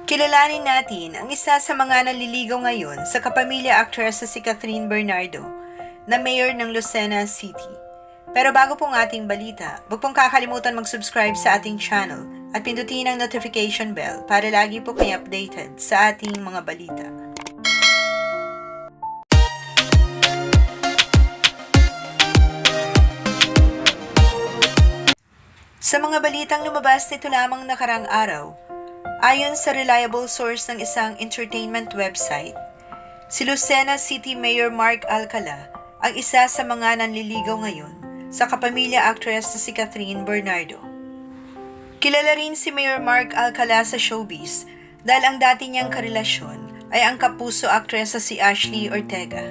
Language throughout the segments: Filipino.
Kilalanin natin ang isa sa mga naliligaw ngayon sa kapamilya actress na si Catherine Bernardo na mayor ng Lucena City. Pero bago pong ating balita, huwag pong kakalimutan mag-subscribe sa ating channel at pindutin ang notification bell para lagi po kayo updated sa ating mga balita. Sa mga balitang lumabas nito lamang nakarang araw, ayon sa reliable source ng isang entertainment website, si Lucena City Mayor Mark Alcala ang isa sa mga nanliligaw ngayon sa kapamilya actress na si Catherine Bernardo. Kilala rin si Mayor Mark Alcala sa showbiz dahil ang dati niyang karelasyon ay ang kapuso actress na si Ashley Ortega.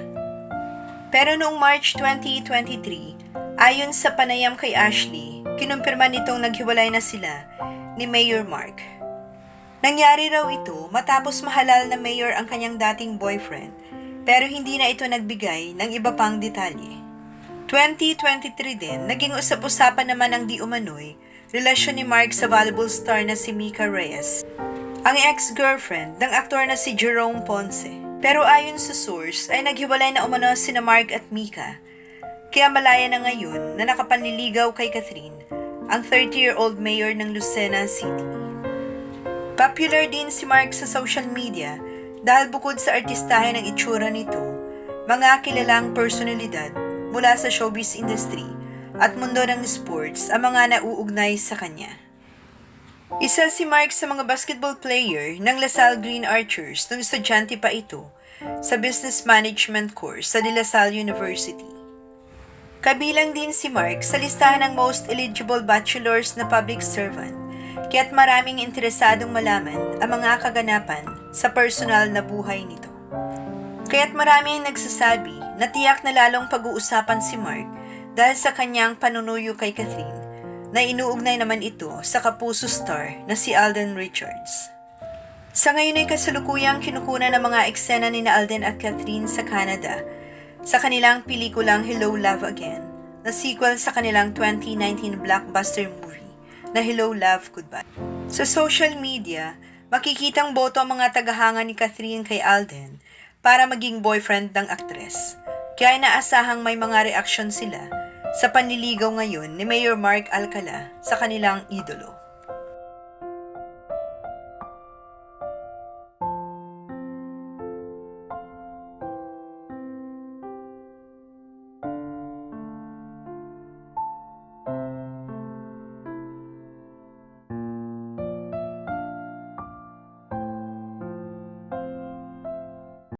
Pero noong March 2023, ayon sa panayam kay Ashley, kinumpirma nitong naghiwalay na sila ni Mayor Mark. Nangyari raw ito matapos mahalal na mayor ang kanyang dating boyfriend pero hindi na ito nagbigay ng iba pang detalye. 2023 din, naging usap-usapan naman ang di umano'y relasyon ni Mark sa volleyball star na si Mika Reyes, ang ex-girlfriend ng aktor na si Jerome Ponce. Pero ayon sa source ay naghiwalay na umano sina Mark at Mika, kaya malaya na ngayon na nakapanliligaw kay Catherine, ang 30-year-old mayor ng Lucena City. Popular din si Mark sa social media dahil bukod sa artistahe ng itsura nito, mga kilalang personalidad mula sa showbiz industry at mundo ng sports ang mga nauugnay sa kanya. Isa si Mark sa mga basketball player ng LaSalle Green Archers nung estudyante pa ito sa business management course sa De La Salle University. Kabilang din si Mark sa listahan ng most eligible bachelors na public servant, kaya't maraming interesadong malaman ang mga kaganapan sa personal na buhay nito. Kaya't marami ang nagsasabi na tiyak na lalong pag-uusapan si Mark dahil sa kanyang panunuyo kay Catherine, na inuugnay naman ito sa kapuso star na si Alden Richards. Sa ngayon ay kasalukuyang kinukunan ng mga eksena ni Alden at Catherine sa Canada sa kanilang pelikulang Hello Love Again, na sequel sa kanilang 2019 blockbuster movie na Hello Love Goodbye. Sa social media, makikitang boto ang mga tagahanga ni Catherine kay Alden para maging boyfriend ng aktres. Kaya inaasahang may mga reaksyon sila sa panliligaw ngayon ni Mayor Mark Alcala sa kanilang idolo.